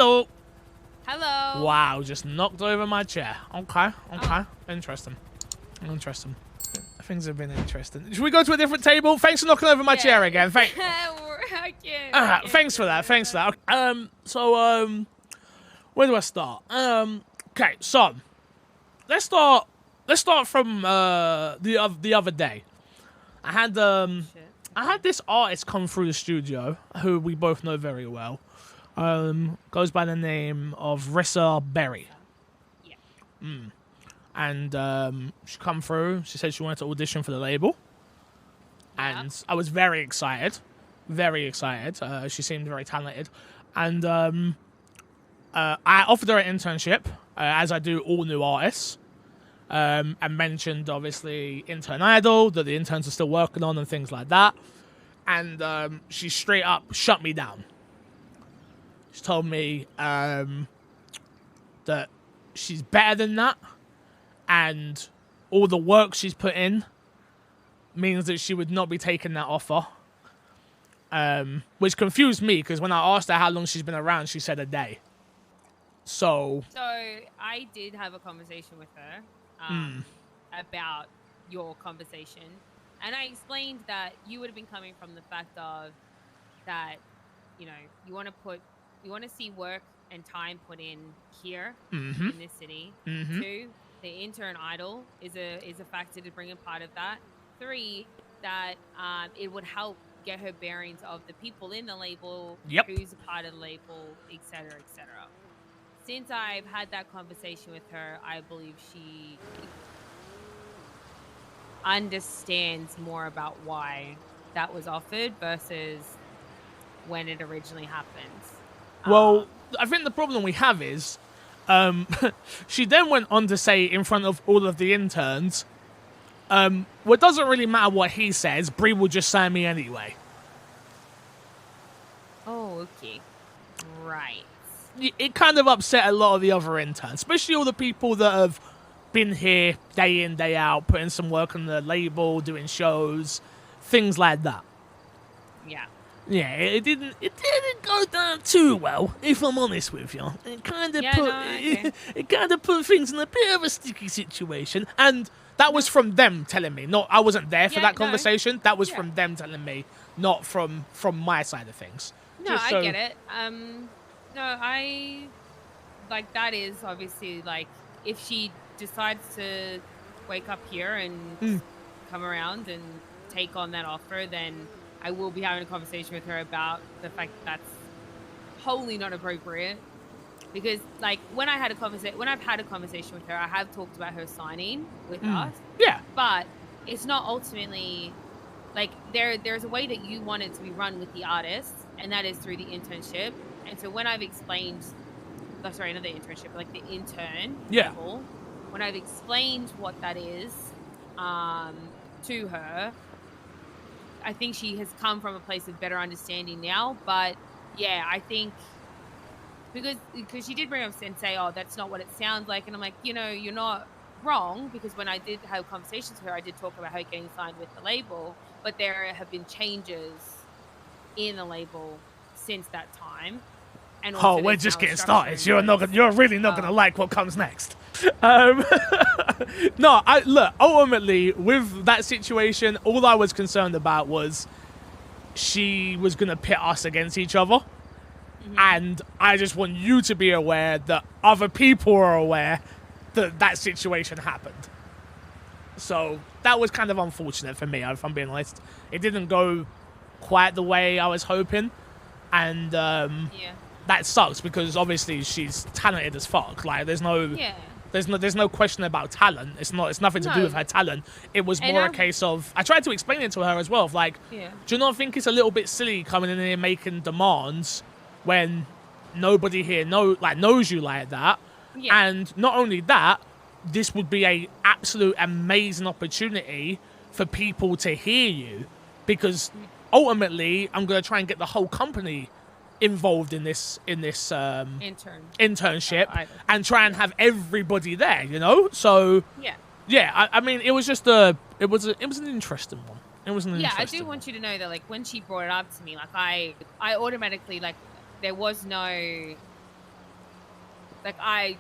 Hello. Hello. Wow, just knocked over my chair. Okay. Oh. Interesting. Things have been interesting. Should we go to a different table? Thanks for knocking over my chair again. Thanks for that. So, where do I start? Okay, so let's start from the other day. I had this artist come through the studio who we both know very well. Goes by the name of Rissa Berry. Yeah. And she come through. She said she wanted to audition for the label. And I was very excited. She seemed very talented. And I offered her an internship, as I do all new artists. And mentioned, obviously, Intern Idol, that the interns are still working on and things like that. And she straight up shut me down. She told me that she's better than that. And all the work she's put in means that she would not be taking that offer. Which confused me, because when I asked her how long she's been around, she said a day. So I did have a conversation with her about your conversation. And I explained that you would have been coming from the fact of that, you know, you want to see work and time put in here in this city. 2, the intern idol is a factor to bring in part of that. 3, that it would help get her bearings of the people in the label, who's a part of the label, etc., etc. Since I've had that conversation with her, I believe she understands more about why that was offered versus when it originally happened. Well, I think the problem we have is she then went on to say in front of all of the interns, well, it doesn't really matter what he says, Brie will just sign me anyway. Oh, okay. Right. It kind of upset a lot of the other interns, especially all the people that have been here day in, day out, putting some work on the label, doing shows, things like that. Yeah. Yeah, it didn't go down too well, if I'm honest with you. It kind of put things in a bit of a sticky situation, and that was from them telling me. Not, I wasn't there for that conversation. No. That was from them telling me, not from my side of things. No, I get it. No, I like that is obviously like if she decides to wake up here and come around and take on that offer, then I will be having a conversation with her about the fact that that's wholly not appropriate. Because like when I've had a conversation with her, I have talked about her signing with us. Yeah. But it's not ultimately like there's a way that you want it to be run with the artist, and that is through the internship. And so when I've explained, not the internship, but like the intern level, when I've explained what that is to her, I think she has come from a place of better understanding now. But yeah, I think because she did bring up and say, oh, that's not what it sounds like. And I'm like, you know, you're not wrong, because when I did have conversations with her, I did talk about her getting signed with the label, but there have been changes in the label since that time. And we're just getting started. You're really not gonna like what comes next. No, ultimately with that situation, all I was concerned about was she was gonna pit us against each other. And I just want you to be aware that other people are aware that situation happened. So that was kind of unfortunate for me, if I'm being honest. It didn't go quite the way I was hoping. And that sucks, because obviously she's talented as fuck. Like there's no question about talent. It's nothing to do with her talent. It was more a case of, I tried to explain it to her as well, of like, do you not think it's a little bit silly coming in here making demands when nobody here knows you like that? And not only that, this would be a absolute amazing opportunity for people to hear you, because ultimately I'm going to try and get the whole company involved in this internship and try and have everybody there, you know. So I mean, it was just it was an interesting one. It was an interesting I do want you to know that like when she brought it up to me, like I automatically, like there was no Like I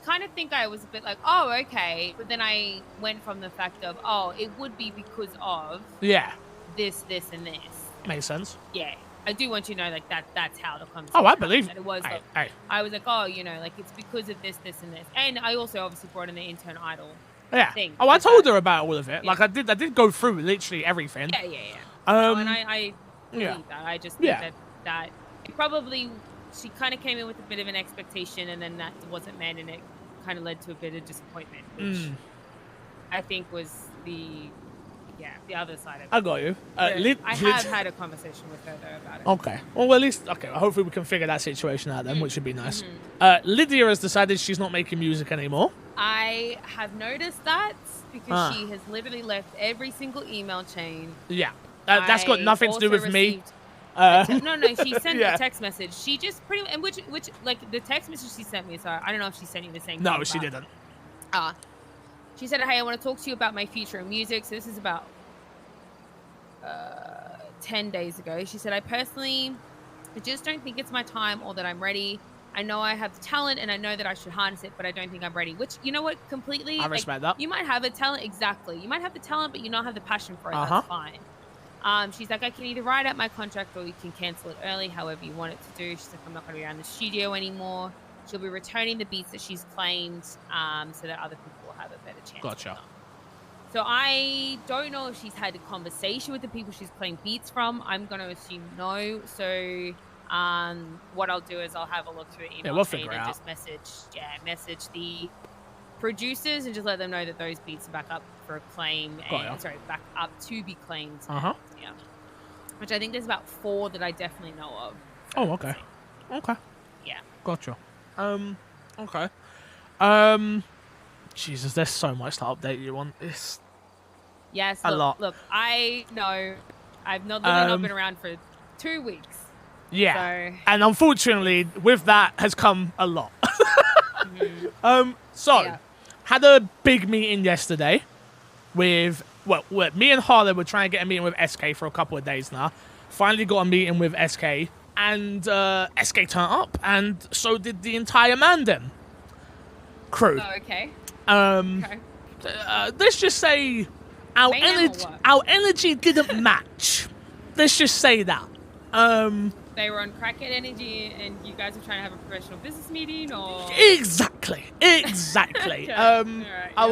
kind of think I was a bit like, oh, okay, but then I went from the fact of, oh, it would be because of this, and this. Makes sense. Yeah, I do want you to know, like, that's how the conversation. Oh, I believe that it was. Hey. I was like, oh, you know, like, it's because of this, and this, and I also obviously brought in the intern idol. Yeah. Thing, oh, I told her about all of it. Yeah. Like, I did go through literally everything. Yeah. And I believe that. I just think that it probably, she kind of came in with a bit of an expectation, and then that wasn't met, and it kind of led to a bit of disappointment, which I think was the other side of it. I got you. I have had a conversation with her, though, about it. Okay. Well, at least, hopefully we can figure that situation out then, which would be nice. Lydia has decided she's not making music anymore. I have noticed that because she has literally left every single email chain. Yeah. That's got nothing to do with me. No, she sent a text message. She just pretty much, and which like the text message she sent me, sorry, I don't know if she sent you the same thing. No, she didn't. She said, hey, I want to talk to you about my future in music. So this is about 10 days ago. She said, I just don't think it's my time or that I'm ready. I know I have the talent and I know that I should harness it, but I don't think I'm ready. Which, you know what, completely. I respect that. You might have the talent, exactly. You might have the talent, but you don't have the passion for it. That's fine. She's like, I can either write out my contract or we can cancel it early, however you want it to do. She's like, I'm not going to be around the studio anymore. She'll be returning the beats that she's claimed so that other people will have a better chance. Gotcha. So I don't know if she's had a conversation with the people she's claimed beats from. I'm going to assume no. So what I'll do is I'll have a look through the email chain and just message the producers and just let them know that those beats are back up for a claim back up to be claimed. Yeah. Which I think there's about 4 that I definitely know of. Oh, okay. Okay. Yeah. Gotcha. Okay. Jesus, there's so much to update you on. It's a lot. Look, I know I've not been around for 2 weeks. Yeah. So. And unfortunately, with that has come a lot. Had a big meeting yesterday with, me and Harlow were trying to get a meeting with SK for a couple of days now. Finally got a meeting with SK, and SK turned up, and so did the entire Mandem crew. Oh, okay. Let's just say our energy didn't match. Let's just say that. They were on crackhead energy, and you guys were trying to have a professional business meeting, or exactly. Okay. Right, I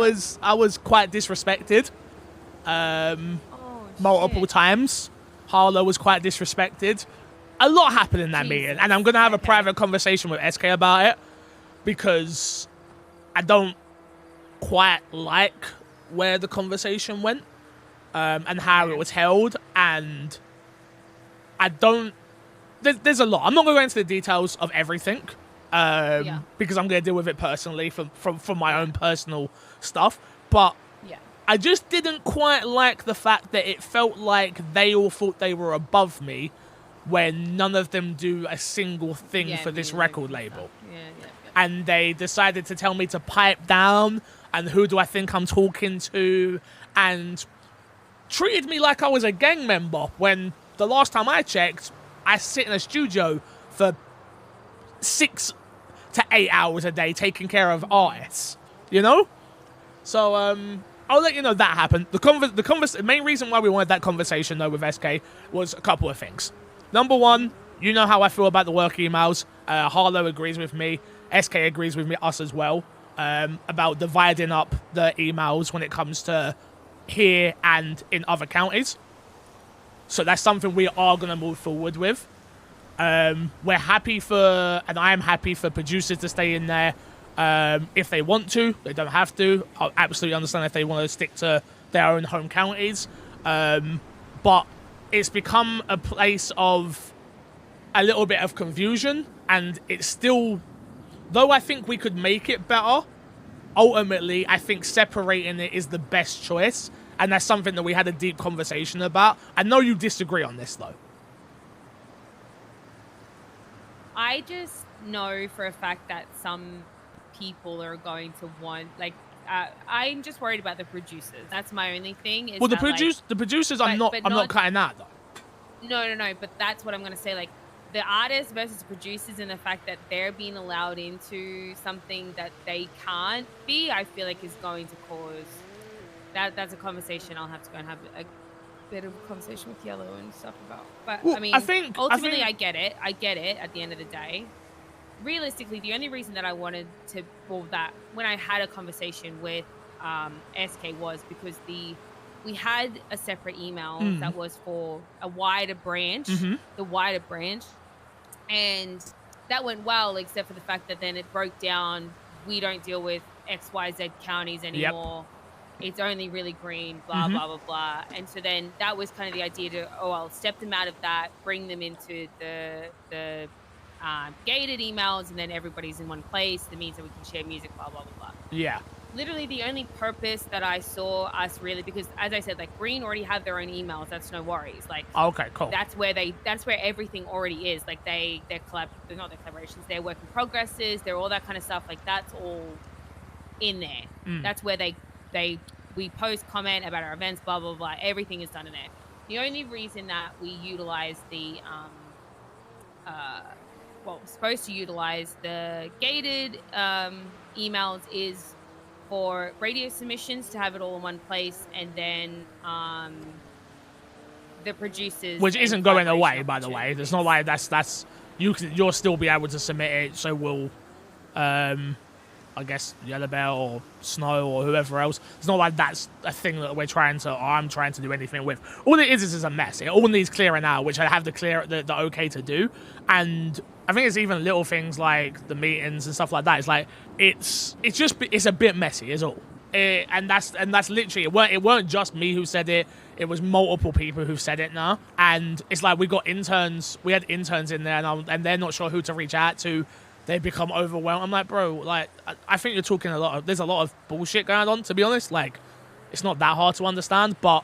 was quite disrespected. Multiple times. Harlow was quite disrespected. A lot happened in that meeting, and I'm gonna have a private conversation with SK about it because I don't quite like where the conversation went and how it was held, and I don't. There's a lot. I'm not going to go into the details of everything because I'm going to deal with it personally from my own personal stuff. But I just didn't quite like the fact that it felt like they all thought they were above me when none of them do a single thing for this record label. And they decided to tell me to pipe down and who do I think I'm talking to, and treated me like I was a gang member when the last time I checked, I sit in a studio for 6 to 8 hours a day taking care of artists, you know? So I'll let you know that happened. The main reason why we wanted that conversation, though, with SK was a couple of things. Number one, you know how I feel about the work emails. Harlow agrees with me. SK agrees with me, us as well, about dividing up the emails when it comes to here and in other counties. So that's something we are going to move forward with. We're happy and I am happy for producers to stay in there if they want to. They don't have to. I absolutely understand if they want to stick to their own home counties. But it's become a place of a little bit of confusion, and it's still, though I think we could make it better, ultimately I think separating it is the best choice. And that's something that we had a deep conversation about. I know you disagree on this, though. I just know for a fact that some people are going to want, I'm just worried about the producers. That's my only thing. Well, the producers, I'm not cutting out, though. No. But that's what I'm going to say. the artists versus producers and the fact that they're being allowed into something that they can't be, I feel like is going to cause that's a conversation I'll have to go and have a bit of a conversation with Yellow and stuff about. But Well, I mean, ultimately, I get it. I get it at the end of the day. Realistically, the only reason that I wanted to, that when I had a conversation with SK was because we had a separate email that was for a wider branch, the wider branch, and that went well, except for the fact that then it broke down. We don't deal with XYZ counties anymore. Yep. It's only really green, blah, blah, blah, blah. And so then that was kind of the idea to, I'll step them out of that, bring them into the gated emails, and then everybody's in one place. That means that we can share music, blah, blah, blah, blah. Yeah. Literally the only purpose that I saw us really, because as I said, like Green already have their own emails. That's no worries. Like, okay, cool. That's where everything already is. Like they're not their collaborations, they're work in progresses, they're all that kind of stuff. Like that's all in there. That's where we post, comment about our events, blah, blah, blah. Everything is done in there. The only reason that we utilize the, supposed to utilize the gated emails is for radio submissions to have it all in one place, and then the producers, which isn't going away, by the way. It's not like that's you'll still be able to submit it. So will, I guess Yellow Bell or Snow or whoever else. It's not like that's a thing that I'm trying to do anything with. All it is a mess. It all needs clearing out, which I have to clear the okay to do. And I think it's even little things like the meetings and stuff like that. It's like it's a bit messy, is all. And that's literally it weren't just me who said it. It was multiple people who said it now. And it's like we had interns in there, and they're not sure who to reach out to. They become overwhelmed. I'm like, bro, like I think you're talking there's a lot of bullshit going on, to be honest. Like, it's not that hard to understand, but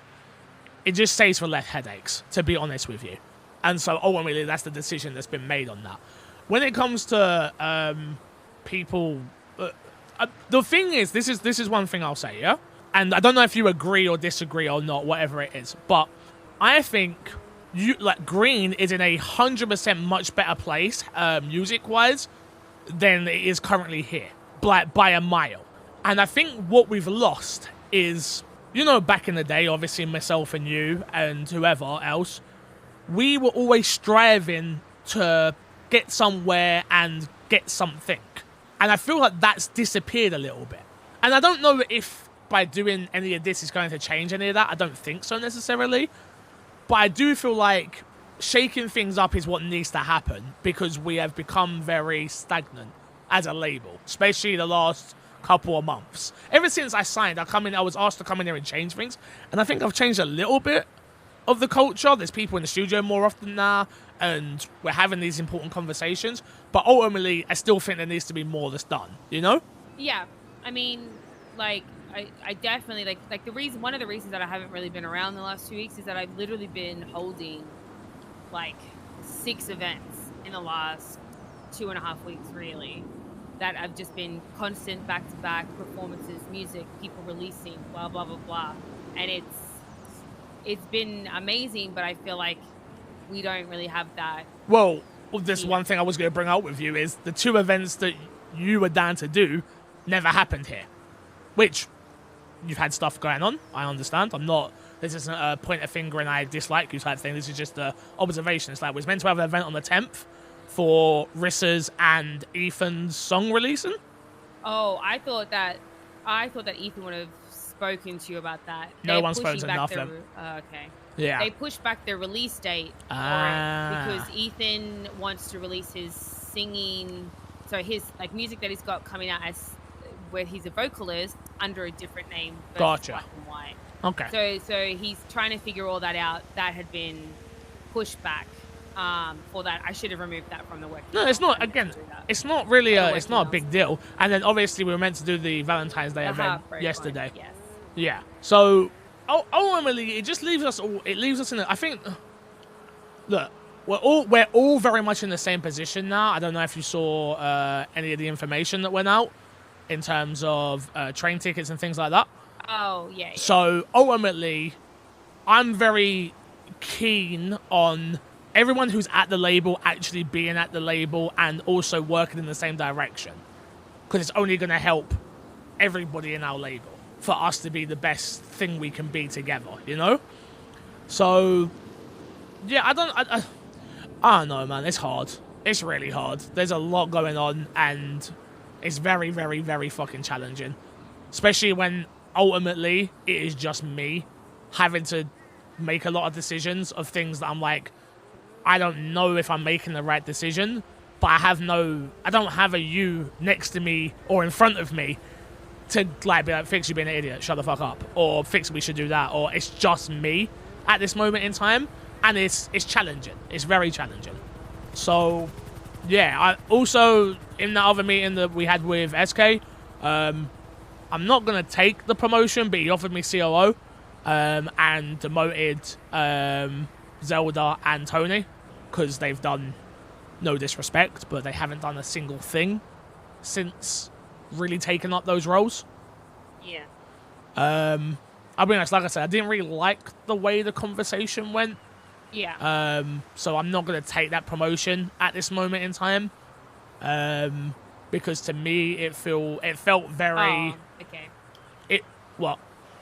it just saves for less headaches, to be honest with you. And so ultimately that's the decision that's been made on that. When it comes to people, the thing is, this is one thing I'll say, yeah? And I don't know if you agree or disagree or not, whatever it is, but I think Green is in 100% much better place, music-wise, than it is currently here, by a mile. And I think what we've lost is, back in the day, obviously myself and you and whoever else, we were always striving to get somewhere and get something. And I feel like that's disappeared a little bit. And I don't know if by doing any of this is going to change any of that. I don't think so necessarily. But I do feel like shaking things up is what needs to happen, because we have become very stagnant as a label, especially the last couple of months. Ever since I signed, I was asked to come in here and change things, and I think I've changed a little bit of the culture. There's people in the studio more often now, and we're having these important conversations, but ultimately I still think there needs to be more that's done, Yeah, I mean, like I definitely like the reason. One of the reasons that I haven't really been around the last 2 weeks is that I've literally been holding like 6 events in the last 2.5 weeks, really, that have just been constant back-to-back performances, music, people releasing, blah blah blah blah, and it's been amazing. But I feel like we don't really have that. Well, this one thing I was going to bring up with you is the 2 events that you were down to do never happened here, which. You've had stuff going on, I understand. This isn't a point a finger and I dislike you type thing. This is just an observation. It's like, we was meant to have an event on the 10th for Rissa's and Ethan's song releasing. Oh, I thought that Ethan would have spoken to you about that. No one's spoken to nothing. Okay. Yeah. They pushed back their release date for it because Ethan wants to release his singing, so his music that he's got coming out as where he's a vocalist under a different name. Gotcha. Black and white. Okay. So he's trying to figure all that out. That had been pushed back for that. I should have removed that from the work. No, it's not. Again, it's not really it's not a big deal. And then obviously we were meant to do the Valentine's Day event yesterday. One, yes. Yeah. So ultimately, it just leaves us all. It leaves us in. I think. Look, we're all very much in the same position now. I don't know if you saw any of the information that went out in terms of train tickets and things like that. Oh, yeah. So ultimately, I'm very keen on everyone who's at the label actually being at the label and also working in the same direction, because it's only going to help everybody in our label for us to be the best thing we can be together, you know? So, yeah, I don't know, man. It's hard. It's really hard. There's a lot going on, and it's very, very, very fucking challenging. Especially when, ultimately, it is just me having to make a lot of decisions of things that I'm like, I don't know if I'm making the right decision, but I don't have a you next to me or in front of me to like be like, Fix, you're being an idiot, shut the fuck up, or Fix, we should do that, or it's just me at this moment in time, and it's challenging. It's very challenging. So yeah, I also, in the other meeting that we had with SK, I'm not gonna take the promotion, but he offered me COO and demoted Zelda and Tony, because they've done, no disrespect, but they haven't done a single thing since really taking up those roles. Yeah. I'll be honest, like I said, I didn't really like the way the conversation went. Yeah. So I'm not going to take that promotion at this moment in time. Because to me, it felt very... Oh, okay. What?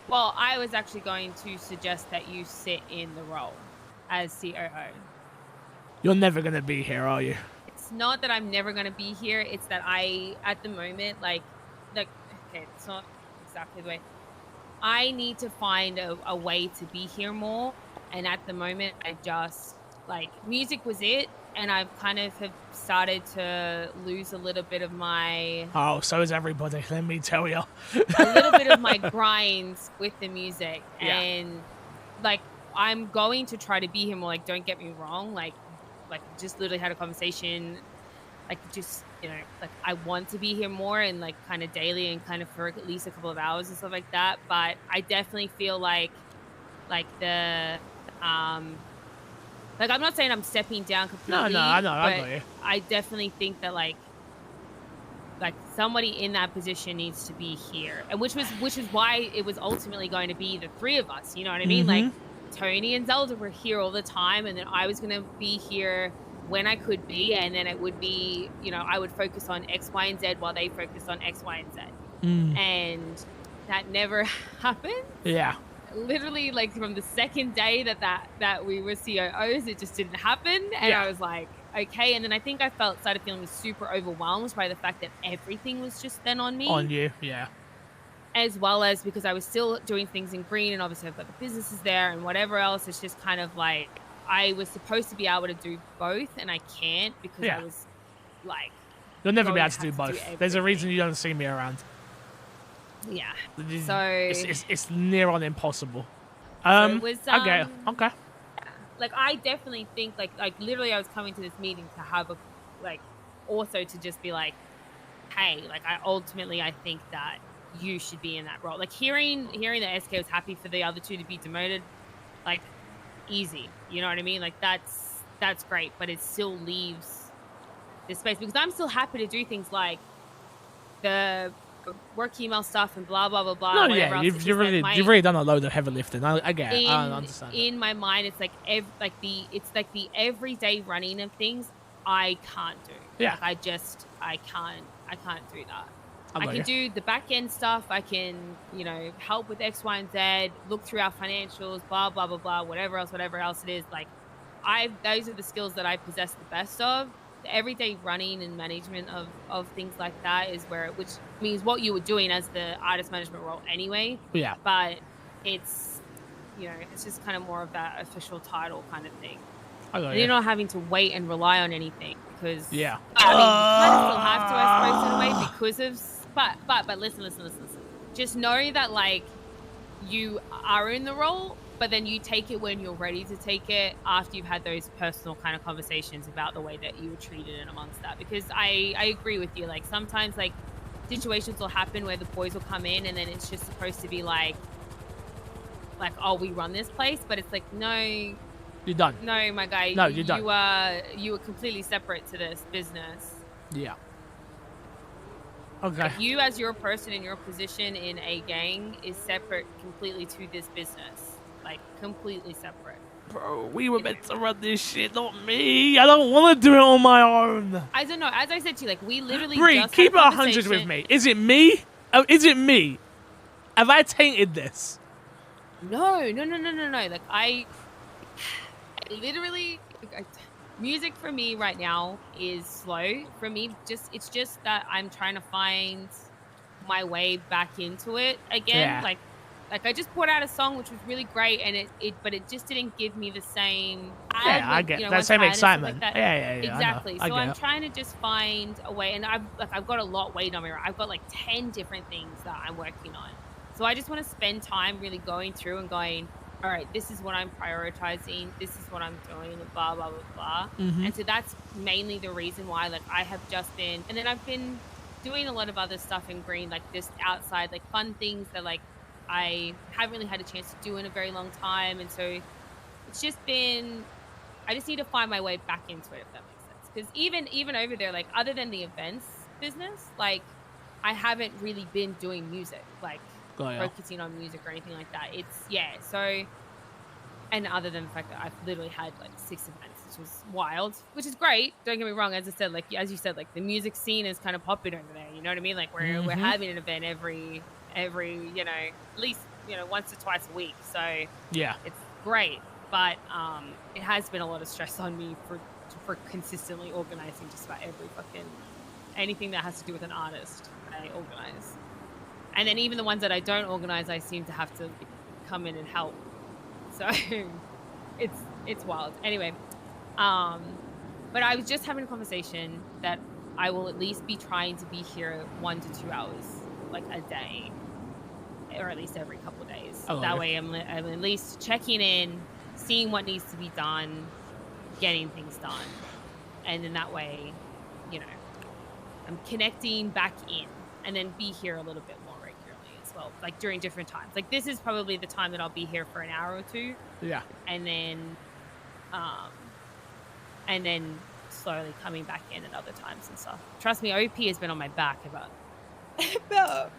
Well, I was actually going to suggest that you sit in the role as COO. You're never going to be here, are you? It's not that I'm never going to be here. It's that I, at the moment, okay, it's not exactly the way. I need to find a way to be here more. And at the moment, I just, music was it. And I've kind of have started to lose a little bit of my... Oh, so is everybody, let me tell you. a little bit of my grinds with the music. Yeah. And, I'm going to try to be here more. Don't get me wrong. Just literally had a conversation. I want to be here more and, kind of daily and kind of for at least a couple of hours and stuff like that. But I definitely feel like I'm not saying I'm stepping down completely. No, I know, I got you. I definitely think that somebody in that position needs to be here, and which is why it was ultimately going to be the three of us. You know what I mean? Mm-hmm. Tony and Zelda were here all the time, and then I was gonna be here when I could be, and then it would be, I would focus on X, Y, and Z while they focused on X, Y, and Z. And that never happened. Yeah. Literally, from the second day that we were COOs, it just didn't happen. And I was like, okay. And then I think I started feeling super overwhelmed by the fact that everything was just then on me. On you, yeah. As well as because I was still doing things in green, and obviously I've got the businesses there and whatever else. It's just kind of I was supposed to be able to do both, and I can't because I was you'll never be able to do both. There's a reason you don't see me around. Yeah. So it's near on impossible. So it was, okay. I definitely think literally I was coming to this meeting to have also to just be hey, I think that you should be in that role. Hearing that SK was happy for the other two to be demoted, easy. You know what I mean? That's great, but it still leaves this space because I'm still happy to do things like the work email stuff and blah blah blah blah. No, yeah, you've really done a load of heavy lifting. I get it. I understand. In my mind, it's the everyday running of things I can't do. Yeah. I can't do that. I can do the back end stuff. I can, help with X, Y, and Z, look through our financials, blah, blah, blah, blah, whatever else it is. Those are the skills that I possess the best of. The everyday running and management of things like that is which means what you were doing as the artist management role anyway. Yeah. But it's, it's just kind of more of that official title kind of thing. You're not having to wait and rely on anything because you kind of still have to, I suppose, in a way because of. But listen. Just know that you are in the role, but then you take it when you're ready to take it after you've had those personal kind of conversations about the way that you were treated and amongst that. Because I agree with you. Sometimes situations will happen where the boys will come in and then it's just supposed to be oh, we run this place, but it's no. You're done. No, my guy. No, you're done. You are completely separate to this business. Yeah. Okay. You as your person in your position in a gang is separate completely to this business. Completely separate. bro, we were meant to run this shit, not me. I don't want to do it on my own. I don't know. As I said to you, like, we literally Brie, just keep it had a 100 with conversation. me. Is it me? Oh, is it me? Have I tainted this? No. Like, I literally, music for me right now is slow. For me, it's just that I'm trying to find my way back into it again. Yeah. Like I just put out a song which was really great, and but it just didn't give me the same. I get that same excitement. Like that. Yeah. Exactly. I So get I'm it. trying to just find a way, and I've got a lot weight on me. I've got like 10 different things that I'm working on. So I just want to spend time really going through and going, all right, this is what I'm prioritizing. This is what I'm doing, blah, blah, blah, blah. Mm-hmm. And so that's mainly the reason why, like, I have just been, and then I've been doing a lot of other stuff in green, like just outside, like fun things that like I haven't really had a chance to do in a very long time. And so it's just been, I just need to find my way back into it, if that makes sense. Because even over there, like other than the events business, like I haven't really been doing music, like focusing on music or anything like that. So, and other than the fact that I've literally had like 6 events, which was wild, which is great. Don't get me wrong. As I said, like, as you said, like the music scene is kind of popping over there. You know what I mean? Like we're having an event every, you know, at least, you know, once or twice a week. So yeah, it's great. But it has been a lot of stress on me for consistently organizing just about every fucking anything that has to do with an artist I organize. And then even the ones that I don't organize, I seem to have to come in and help. So it's wild. Anyway, but I was just having a conversation that I will at least be trying to be here 1 to 2 hours, like a day, or at least every couple of days. That way I'm at least checking in, seeing what needs to be done, getting things done. And then that way, you know, I'm connecting back in and then be here a little bit more regularly as well, like during different times. Like this is probably the time that I'll be here for an hour or two. Yeah. And then slowly coming back in at other times and stuff. Trust me, OP has been on my back about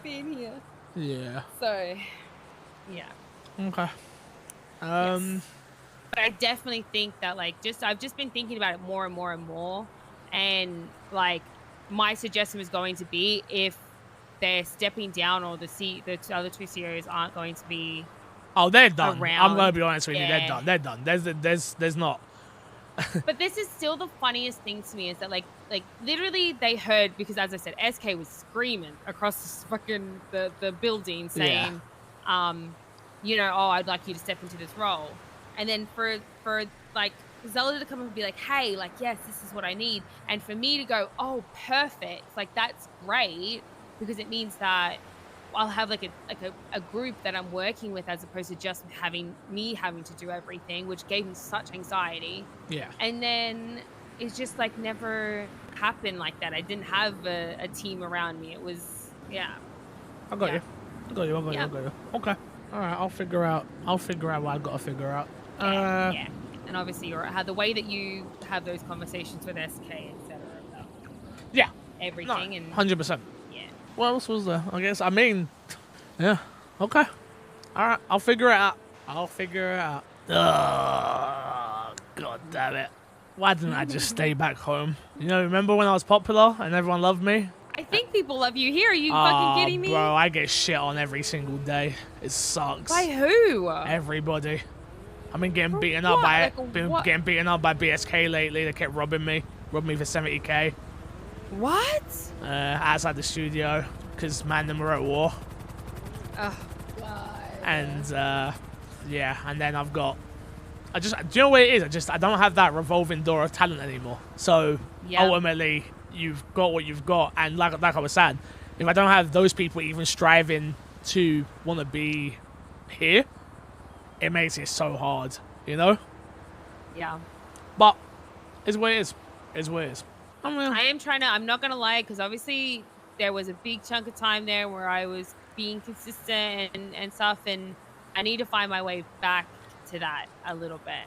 being here. Yeah. So, yeah. Okay. Yes. But I definitely think that I've just been thinking about it more and more and more. And like my suggestion was going to be if they're stepping down or the other 2 CEOs aren't going to be they're done. around. I'm going to be honest with you. They're done. There's not. But this is still the funniest thing to me is that like literally they heard, because as I said, SK was screaming across this fucking the building saying, you know, oh, I'd like you to step into this role. And then for like Zelda to come up and be like, hey, like, yes, this is what I need. And for me to go, oh, perfect. Like, that's great, because it means that I'll have like a group that I'm working with, as opposed to just having to do everything, which gave me such anxiety. Yeah. And then it's just like never happened like that. I didn't have a team around me. It was, I got you. Okay. All right. I'll figure out what I've got to figure out. Yeah. And obviously the way that you have those conversations with SK, etc. Yeah. Everything and 100%. Yeah. What else was there? I guess. I mean, yeah. Okay. All right. I'll figure it out. Oh, God damn it. Why didn't I just stay back home? You know, remember when I was popular and everyone loved me? I think people love you here. Are you fucking kidding me? Bro, I get shit on every single day. It sucks. By who? Everybody. I've been getting beaten up by getting beaten up by BSK lately. They kept robbing me for 70k. What? Outside the studio, because Mandem were at war. Oh God. And and then do you know what it is? I don't have that revolving door of talent anymore. So ultimately, you've got what you've got, and like I was saying, if I don't have those people even striving to want to be here, it makes it so hard, you know? Yeah. But it's what it is. I'm not gonna lie, because obviously there was a big chunk of time there where I was being consistent and stuff, and I need to find my way back to that a little bit.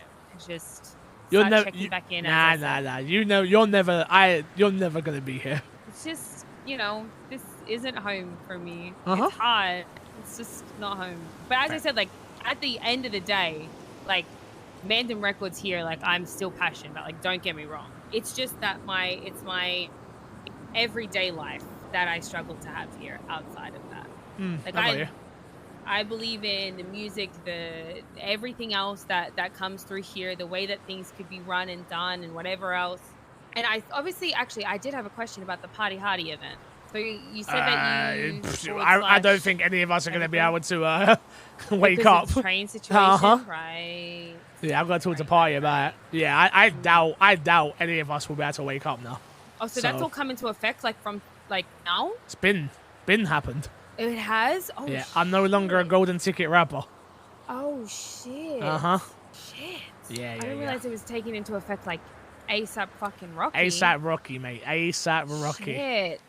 Just checking back in. Nah. You know, you're never gonna be here. It's just, you know, this isn't home for me. Uh-huh. It's hard. It's just not home. But as I said, like, at the end of the day, like, Mandem Records here, like I'm still passionate about. Like, don't get me wrong. It's just that it's my everyday life that I struggle to have here outside of that. Like I believe in the music, the everything else that comes through here, the way that things could be run and done and whatever else. And I obviously, actually, I did have a question about the Party Hardy event. So you said that you... I don't think any of us are going to be able to wake up. Because of the train situation, right? Yeah, I've got to talk to Party about it. Yeah, I doubt any of us will be able to wake up now. Oh, so that's all come into effect, like, from, like, now? It's been happened. It has? Oh, yeah, I'm no longer a golden ticket rapper. Oh, shit. Shit. Yeah, I didn't realize it was taken into effect, like, ASAP fucking Rocky. ASAP Rocky, mate. ASAP Rocky. Shit.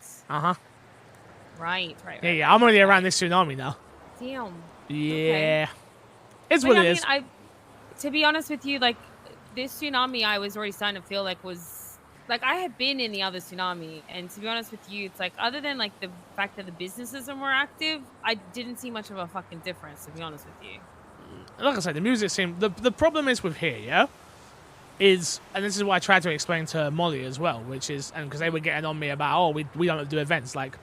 Right. Yeah, I'm already around this tsunami now. Damn. Yeah. Okay. It's what it is. To be honest with you, like, this tsunami I was already starting to feel like was... Like, I had been in the other tsunami, and to be honest with you, it's like, other than, like, the fact that the businesses are more active, I didn't see much of a fucking difference, to be honest with you. Like I said, the music seemed... The problem is with here, yeah? Is, and this is what I tried to explain to Molly as well, which is, and because they were getting on me about, oh, we don't do events. Like,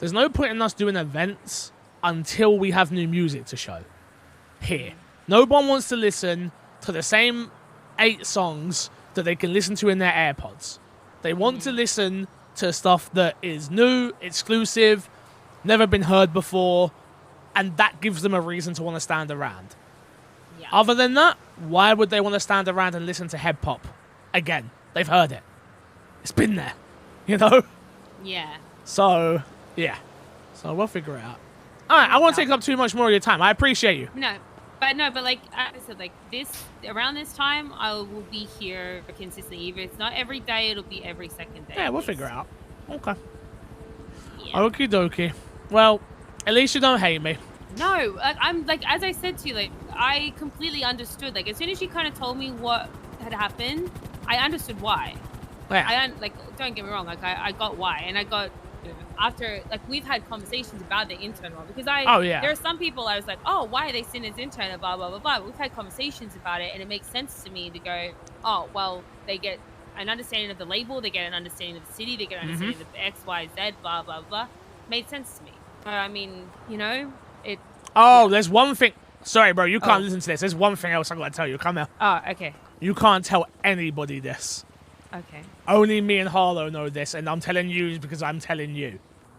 there's no point in us doing events until we have new music to show. Here. No one wants to listen to the same 8 songs that they can listen to in their AirPods. They want to listen to stuff that is new, exclusive, never been heard before, and that gives them a reason to want to stand around. Yeah. Other than that, why would they want to stand around and listen to head pop? Again, they've heard it. It's been there, you know? Yeah. So, yeah. So we'll figure it out. All right, I won't take up too much more of your time. I appreciate you. No, but like I said, like around this time, I will be here consistently. If it's not every day, it'll be every second day. Yeah, we'll figure it out. Okay. Yeah. Okie dokie. Well, at least you don't hate me. No, I'm like, as I said to you, like, I completely understood. Like, as soon as you kind of told me what had happened, I understood why. Yeah. Like, don't get me wrong. Like, I got why, and I got after, like, we've had conversations about the intern role because there are some people I was like, oh, why are they sitting as intern and blah blah blah blah. We've had conversations about it, and it makes sense to me to go, oh, well, they get an understanding of the label, they get an understanding of the city, they get an understanding of the X, Y, Z, blah blah blah. Made sense to me. I mean, you know. There's one thing. Sorry, bro, you can't listen to this. There's one thing else I gotta tell you. Come here. Oh, okay. You can't tell anybody this. Okay. Only me and Harlow know this, and I'm telling you because I'm telling you.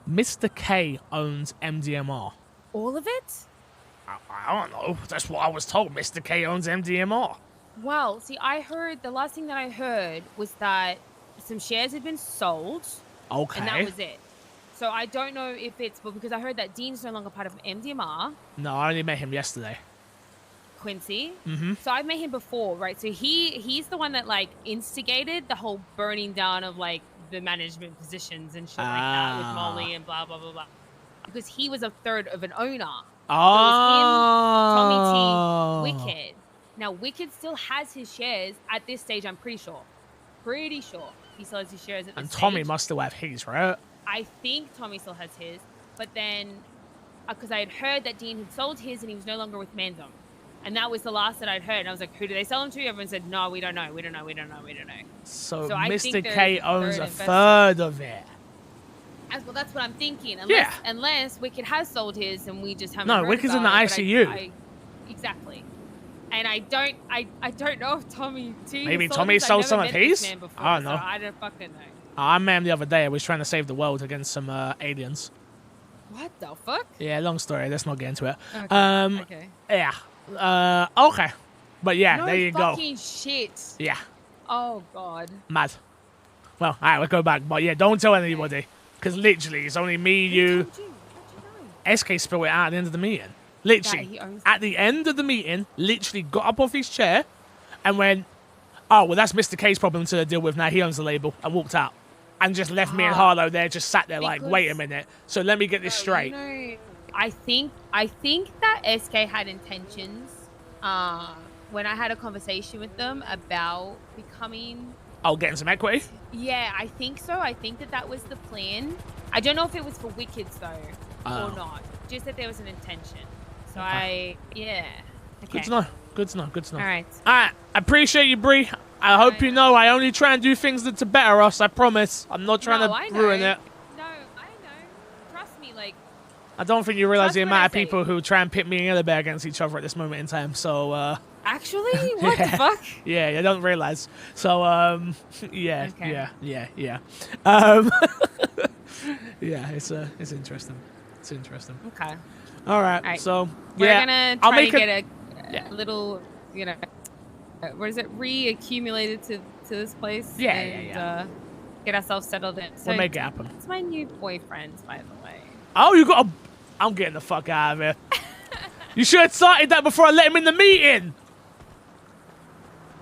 Mr. K owns MDMR. All of it? I don't know. That's what I was told. Mr. K owns MDMR. Well, see, the last thing that I heard was that some shares had been sold. Okay. And that was it. So I don't know if it's, but because I heard that Dean's no longer part of MDMR. No, I only met him yesterday. Quincy. So I've met him before, right? So he's the one that, like, instigated the whole burning down of, like, the management positions and shit like that with Molly and blah blah blah blah. Because he was a third of an owner. So it was him, Tommy T, Wicked. Now Wicked still has his shares at this stage. I'm pretty sure. He still has his shares at this stage. And Tommy must still have his, right? I think Tommy still has his, but then, because I had heard that Dean had sold his and he was no longer with Mandem. And that was the last that I'd heard. And I was like, who do they sell them to? Everyone said, no, we don't know. So Mr. K owns a third of it. Well, that's what I'm thinking. Unless Wicked has sold his and we just haven't heard Wicked's in the about it, ICU. Exactly. And I don't know if Tommy T. Maybe Tommy sold some of his? I don't know. So I don't fucking know. I met him the other day. I was trying to save the world against some aliens. What the fuck? Yeah, long story. Let's not get into it. Okay. Yeah. Okay. But yeah, no there you go. Fucking shit. Yeah. Oh, God. Mad. Well, all right, we'll go back. But yeah, don't tell anybody. Because literally, it's only me, you. SK spilled it out at the end of the meeting. Literally. At the end of the meeting, literally got up off his chair and went, oh, well, that's Mr. K's problem to deal with now. He owns the label. And walked out. And just left me and Harlow there, just sat there like, wait a minute. So let me get this straight. I think that SK had intentions when I had a conversation with them about becoming... Oh, getting some equity? Yeah, I think so. I think that was the plan. I don't know if it was for Wickeds, though, or not. Just that there was an intention. So Okay. Okay. Good to know. Good to know. Good to know. All right. I appreciate you, Bree. I hope you know I only try and do things to better us. I promise. I'm not trying to ruin it. No, I know. Trust me, like. I don't think you realize Trust the what amount I of say. people who try and pit me and Annabelle against each other at this moment in time. So, Actually, what the fuck? yeah, I don't realize. So, yeah, Okay. yeah. Yeah, it's interesting. It's interesting. Okay. All right, All right. so We're yeah, gonna I'll try make to it. get a little, you know, what is it? Reaccumulated to this place. Yeah, and, get ourselves settled in. So We'll make it happen. it's my new boyfriend, by the way. Oh, you got a... I'm getting the fuck out of here. You should have started that before I let him in the meeting.